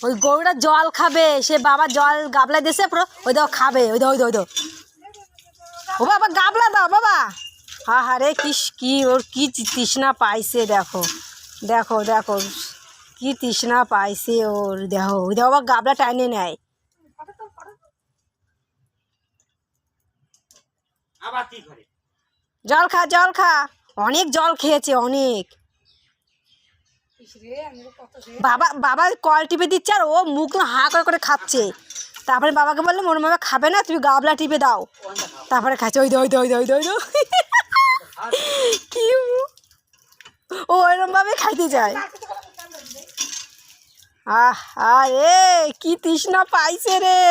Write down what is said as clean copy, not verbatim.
ওই গরুটা জল খাবে, সে বাবা জল গাবলা দিয়েছে পুরো, ওই দাও খাবে, ওই দাও ওই দাও ওই দাও। ও বাবা গাবলা দাও বাবা। হা হা রে, কি ওর কি তৃষ্ণা পাইছে, দেখো দেখো দেখো কি তৃষ্ণা পাইছে ওর, দেখো ওই দাও বাবা গাবলা টাইনে নেয়। জল খা জল খা, অনেক জল খেয়েছে অনেক। বাবা বাবা কল টিপে দিচ্ছে আর ও মুখ হা করে করে খাচ্ছে। তারপরে বাবাকে বললাম ওর বাবা খাবে না, তুমি গাবলা টিপে দাও, তারপরে খাচ্ছে। ওই দই দই দই দই দই কি ও এরকম ভাবে খাইতে যায়। আহ আহ রে কি তৃষ্ণা পাইছে রে।